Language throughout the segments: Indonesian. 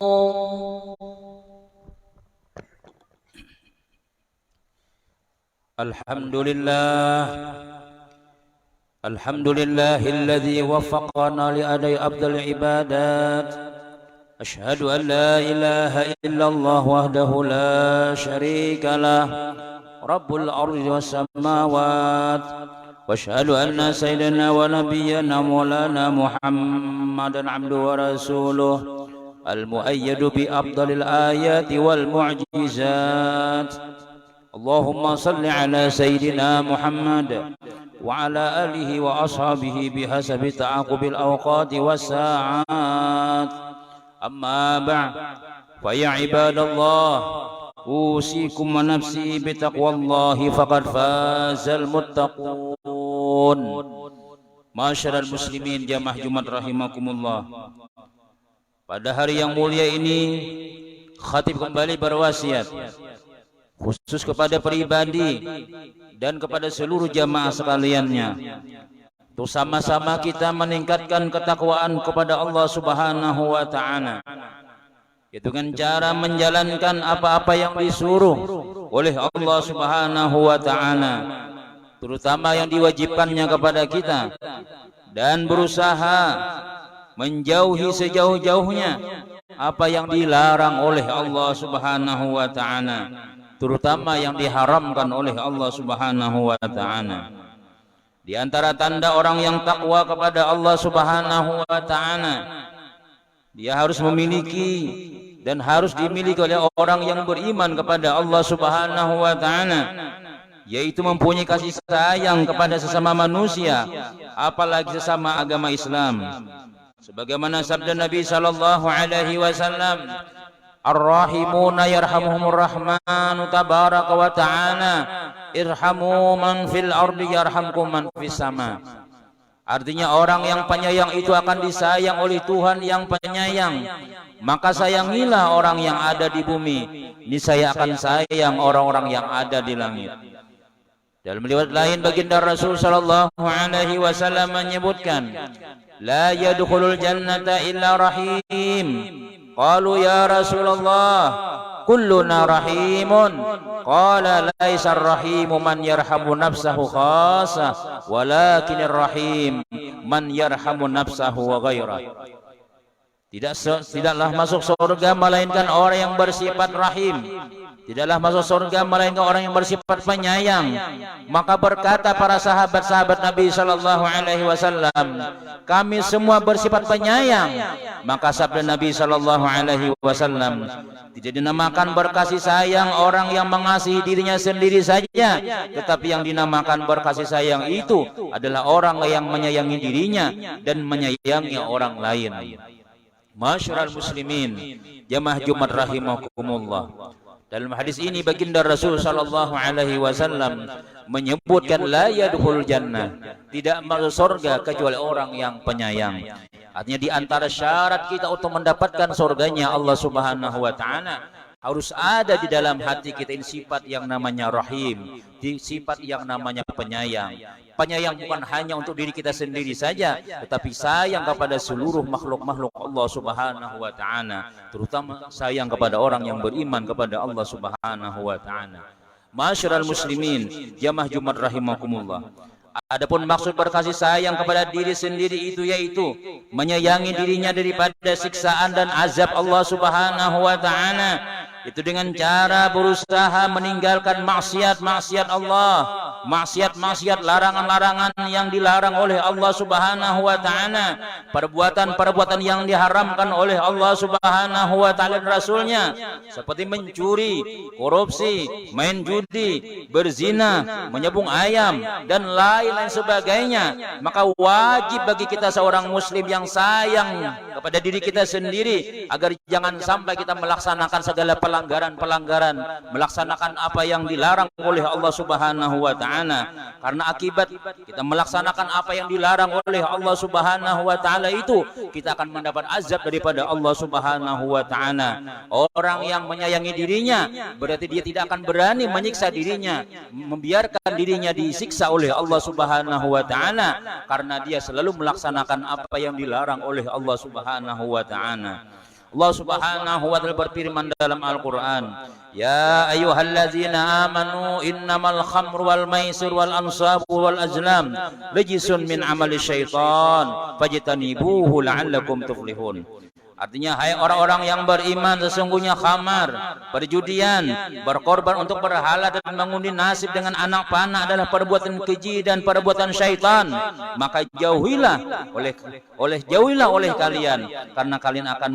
Alhamdulillahilladzi waffaqana li adai afdal ibadat. Ashhadu an la ilaha illallah wahdahu la syarika lah, Rabbul ardi was samawat. Wa ashhadu anna sayyidina wa nabiyyana maulana Muhammadan abduhu wa rasuluh, al-muayyadu bi afdalil ayati wal mu'jizat. Allahumma salli ala sayyidina Muhammad wa ala alihi wa ashabihi bihasabi ta'aqubil awqati was sa'at. Amma ba'd, fa ya ibadallah, usikum wa nafsi bi taqwallahi faqad fazal muttaqun. Masyarul muslimin jamaah Jumat rahimakumullah. Pada hari yang mulia ini, khatib kembali berwasiat khusus kepada pribadi dan kepada seluruh jamaah sekaliannya, untuk sama-sama kita meningkatkan ketakwaan kepada Allah Subhanahu wa ta'ala, yaitu dengan cara menjalankan apa-apa yang disuruh oleh Allah Subhanahu wa ta'ala, terutama yang diwajibkannya kepada kita, dan berusaha menjauhi sejauh-jauhnya apa yang dilarang oleh Allah Subhanahu wa ta'ala, terutama yang diharamkan oleh Allah Subhanahu wa ta'ala. Di antara tanda orang yang takwa kepada Allah Subhanahu wa ta'ala, dia harus memiliki dan harus dimiliki oleh orang yang beriman kepada Allah Subhanahu wa ta'ala, yaitu mempunyai kasih sayang kepada sesama manusia, apalagi sesama agama Islam. Sebagaimana sabda Nabi sallallahu alaihi wasallam, Ar-rahimuna yarhamuhumur rahmanu tabaraka wa ta'ala, irhamu man fil ardi yarhamkum man fis sama. Artinya orang yang penyayang itu akan disayang oleh Tuhan yang penyayang. Maka sayangilah orang yang ada di bumi, niscaya akan sayang orang-orang yang ada di langit. Dalam riwayat lain baginda Rasul sallallahu alaihi wasallam menyebutkan, la yadkhulul jannata illa rahim. Qalu ya Rasulullah, kulluna rahimun. Qala laisar rahimu man yarhamu nafsahu khassa, walakinir rahim man yarhamu nafsahu wa ghairah. Tidaklah masuk surga melainkan orang yang bersifat rahim. Tidaklah masuk surga melainkan orang yang bersifat penyayang. Maka berkata para sahabat-sahabat Nabi sallallahu alaihi wasallam, kami semua bersifat penyayang. Maka sabda Nabi sallallahu alaihi wasallam, tidak dinamakan berkasih sayang orang yang mengasihi dirinya sendiri saja, tetapi yang dinamakan berkasih sayang itu adalah orang yang menyayangi dirinya dan menyayangi orang lain. Masyarul muslimin jamaah Jumat rahimakumullah. Dalam hadis ini baginda Rasul sallallahu alaihi wasallam menyebutkan la yadkhulul jannah, tidak masuk surga kecuali orang yang penyayang. Artinya di antara syarat kita untuk mendapatkan surganya Allah Subhanahu wa ta'ala, harus ada di dalam hati kita ini sifat yang namanya rahim, sifat yang namanya penyayang. Penyayang bukan hanya untuk diri kita sendiri saja, tetapi sayang kepada seluruh makhluk-makhluk Allah Subhanahu wa ta'ala, terutama sayang kepada orang yang beriman kepada Allah Subhanahu wa ta'ala. Masyarul muslimin jamaah Jumat rahimakumullah. Adapun maksud berkasih sayang kepada diri sendiri itu yaitu menyayangi dirinya daripada siksaan dan azab Allah Subhanahu wa ta'ala, itu dengan cara berusaha meninggalkan maksiat-maksiat Allah, maksiat-maksiat larangan-larangan yang dilarang oleh Allah Subhanahu wa ta'ala, perbuatan-perbuatan yang diharamkan oleh Allah Subhanahu wa ta'ala dan Rasulnya, seperti mencuri, korupsi, main judi, berzina, menyembung ayam, dan lain-lain sebagainya. Maka wajib bagi kita seorang muslim yang sayang kepada diri kita sendiri agar jangan sampai kita melaksanakan segala pelanggaran-pelanggaran, melaksanakan apa yang dilarang oleh Allah Subhanahu wa ta'ala. Karena akibat kita melaksanakan apa yang dilarang oleh Allah Subhanahu wa ta'ala itu, kita akan mendapat azab daripada Allah Subhanahu wa ta'ala. Orang yang menyayangi dirinya berarti dia tidak akan berani menyiksa dirinya, membiarkan dirinya disiksa oleh Allah Subhanahu wa ta'ala, karena dia selalu melaksanakan apa yang dilarang oleh Allah Subhanahu wa ta'ala. Allah Subhanahu wa taala berfirman dalam Al-Qur'an, ya ayyuhallazina amanu innamal khamru wal maisir wal ansabu wal azlam rijsun min amali syaitan fajtanibuhu la'allakum tuflihun. Artinya, hai orang-orang yang beriman, sesungguhnya khamar, perjudian, berkorban untuk berhala dan mengundi nasib dengan anak panah adalah perbuatan keji dan perbuatan syaitan. Maka jauhilah oleh kalian, karena kalian akan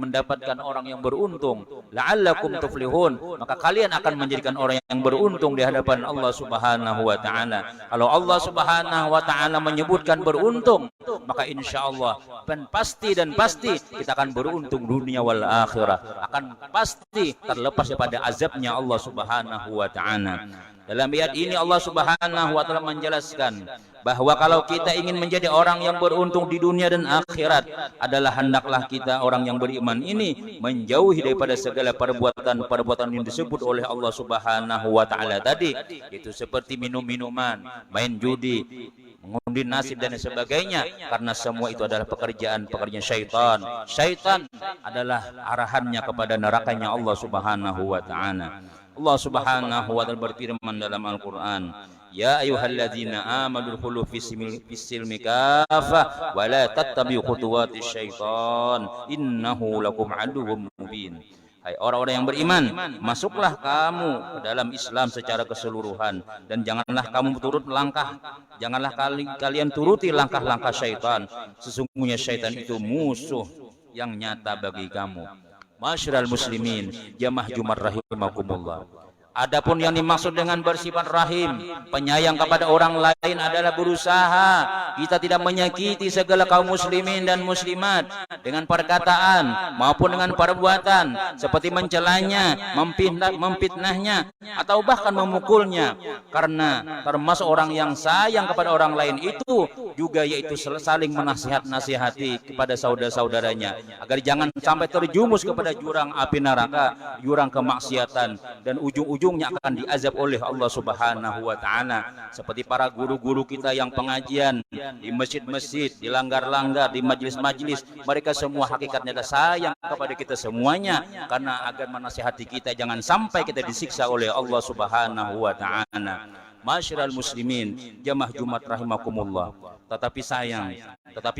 mendapatkan orang yang beruntung. La'allakum tuflihun, maka kalian akan menjadikan orang yang beruntung di hadapan Allah Subhanahu wa taala. Kalau Allah Subhanahu wa taala menyebutkan beruntung, maka insyaallah pasti kita akan beruntung dunia wal akhirah, akan pasti terlepas daripada azabnya Allah Subhanahu wa taala. Dalam ayat ini Allah Subhanahu wa taala menjelaskan bahwa kalau kita ingin menjadi orang yang beruntung di dunia dan akhirat, adalah hendaklah kita orang yang beriman ini menjauhi daripada segala perbuatan yang disebut oleh Allah Subhanahu wa taala tadi, itu seperti minum-minuman, main judi, mengundi nasib dan sebagainya, karena semua itu adalah pekerjaan syaitan. Syaitan adalah arahannya kepada nerakanya Allah Subhanahu wa taala. Allah Subhanahu wa taala berfirman dalam Al-Qur'an, ya ayyuhalladzina amanu dkhulu fis-silmi kaffah wa la tattabi'u khutuwatis syaitan innahu lakum aduwwum mubin. Hai orang-orang yang beriman, masuklah kamu ke dalam Islam secara keseluruhan, dan janganlah kamu kalian turuti langkah-langkah syaitan. Sesungguhnya syaitan itu musuh yang nyata bagi kamu. Masyiral muslimin, jamaah Jumat rahimakumullah. Adapun yang dimaksud dengan bersifat rahim, penyayang kepada orang lain, adalah berusaha kita tidak menyakiti segala kaum muslimin dan muslimat dengan perkataan maupun dengan perbuatan, seperti mencelanya, memfitnahnya, atau bahkan memukulnya. Karena termasuk orang yang sayang kepada orang lain itu juga yaitu saling menasihati kepada saudara-saudaranya agar jangan sampai terjumus kepada jurang api neraka, jurang kemaksiatan, dan ujung-ujungnya akan diazab oleh Allah Subhanahu wa taala. Seperti para guru-guru kita yang pengajian di masjid-masjid, di langgar-langgar, di majelis-majelis, mereka semua hakikatnya adalah sayang kepada kita semuanya, karena agar menasihati kita jangan sampai kita disiksa oleh Allah Subhanahu wa taala. Masyiral muslimin, jamaah Jumat rahimakumullah. Tetapi sayang,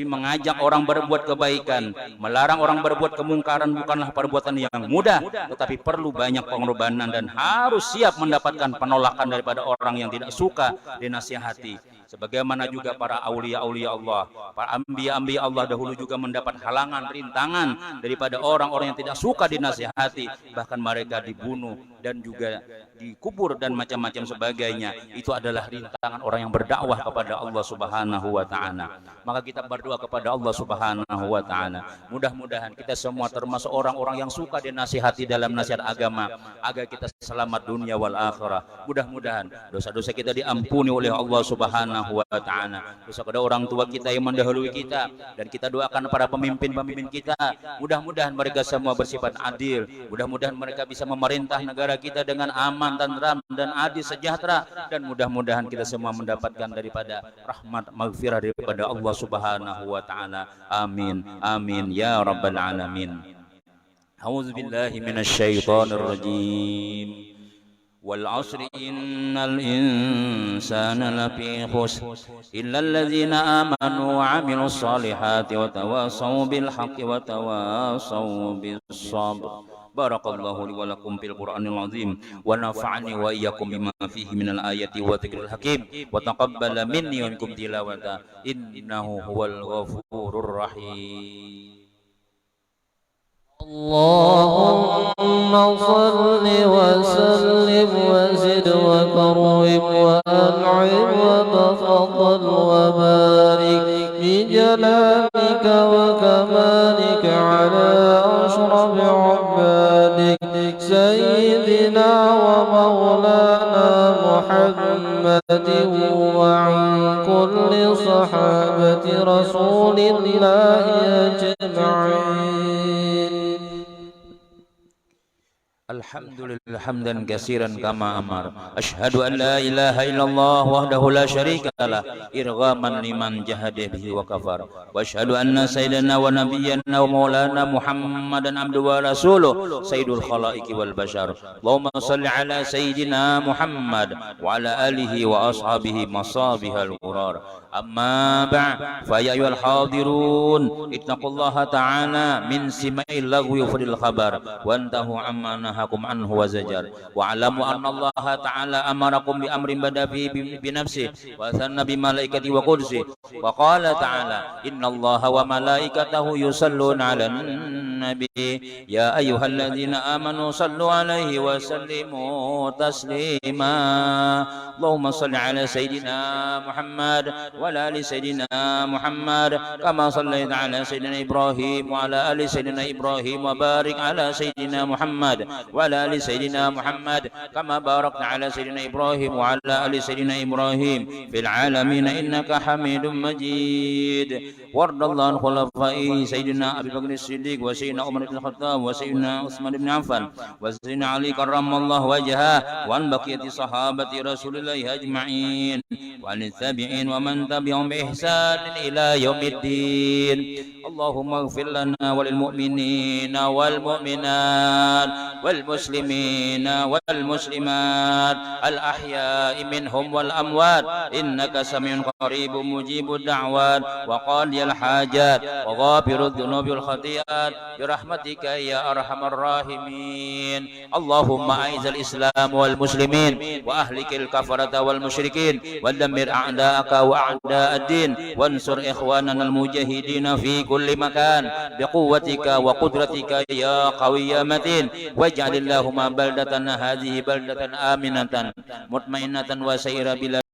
mengajak orang berbuat kebaikan, melarang orang berbuat kemungkaran bukanlah perbuatan yang mudah, tetapi perlu banyak pengorbanan dan harus siap mendapatkan penolakan daripada orang yang tidak suka dinasihati. Sebagaimana juga para aulia-aulia Allah, para anbiya-anbiya Allah dahulu juga mendapat halangan, rintangan daripada orang-orang yang tidak suka dinasihati, bahkan mereka dibunuh dan juga dikubur dan macam-macam sebagainya. Itu adalah rintangan orang yang berdakwah kepada Allah Subhanahu wa taala. Maka kita berdoa kepada Allah Subhanahu wa taala, mudah-mudahan kita semua termasuk orang-orang yang suka dinasihati dalam nasihat agama, agar kita selamat dunia wal akhirah. Mudah-mudahan dosa-dosa kita diampuni oleh Allah Subhanahu wa taala. Dosa kepada orang tua kita yang mendahului kita, dan kita doakan para pemimpin-pemimpin kita, mudah-mudahan mereka semua bersifat adil, mudah-mudahan mereka bisa memerintah negara kita dengan aman, tentram dan adil sejahtera, dan mudah-mudahan kita semua mendapatkan daripada rahmat maghfirah daripada Allah Subhanahu wa taala. Amin amin ya rabbal alamin. A'udzubillahi minasyaitonir rajim. Wal 'asri innal insana lafi khusr illa alladzina amanu wa 'amilus solihati wa tawassaw bil haqqi wa tawassaw bis sabr. Barakallahu li wa lakum fil Qur'anil azim wa nafa'ani wa iyyakum bima fihi minal ayati wa dzikril hakim wa taqabbala minni wa minkum tilawata innahu huwal ghafurur rahim. Allahumma salli wa sallim wa zid wa karim wa an'im wa tafaddal wa barik bi jalalika wa kamalika ala ashraf ibadik sayyidina wa maulana Muhammadin wa an kulli sahabati rasulillahi ajma'in. Alhamdulillah hamdan katsiran kama amar. Asyhadu an la ilaha illallah wahdahu la syarika lah irghaman liman jahada bihi wa kafar. Wa asyhadu anna sayyidana wa nabiyyana wa maulana Muhammadan abduhu wa rasuluh sayyidul khalaiqi wal bashar. Allahumma shalli ala sayyidina Muhammad wa ala alihi wa ashabihi masabihal ghurar. Amma ba'd fa ya ayyuhal hadirun ittaqullaha ta'ala min sima'il lagwi fil khabar wa antahu amma hakum anhu wa zajar wa alamu anna Allah ta'ala amarakum bi amrin bada fi bi nafsi wa sanna bi malaikati wa qudsi wa qala ta'ala inna Allah wa malaikatahu yusalluna 'alan nabi ya ayyuhalladzina amanu sallu 'alaihi wa sallimu taslima Allahumma salli 'ala sayyidina Muhammad wa ala ali sayyidina Muhammad kama sallaita 'ala sayyidina Ibrahim wa ala ali sayyidina Ibrahim wa barik 'ala sayyidina Muhammad وعلى آل سيدنا محمد كما باركت على سيدنا إبراهيم وعلى آل سيدنا إبراهيم في العالمين إنك حميد مجيد وارض الله عن خلفائه سيدنا أبي بكر الصديق وسيدنا عمر بن الخطاب وسيدنا عثمان بن عفان وسيدنا علي كرم الله وجهه وعن بقية صحابة رسول الله أجمعين وعن التابعين ومن تبعهم بإحسان إلى يوم الدين اللهم اغفر لنا وللمؤمنين والمؤمنات والمسلمين والمسلمات الأحياء منهم والأموات إنك سميع قريب مجيب الدعوات وقاضي الحاجات وغافر الذنوب والخطيئات برحمتك يا أرحم الراحمين اللهم أعز الإسلام والمسلمين وأهلك الكفرة والمشركين ودمر أعداءك وأعداء الدين وانصر إخواننا المجاهدين في كل مكان بقوتك وقدرتك يا قوي يا متين واجعل اللهم بلدتنا هذه بلدة آمنة مطمئنة وسير بلاد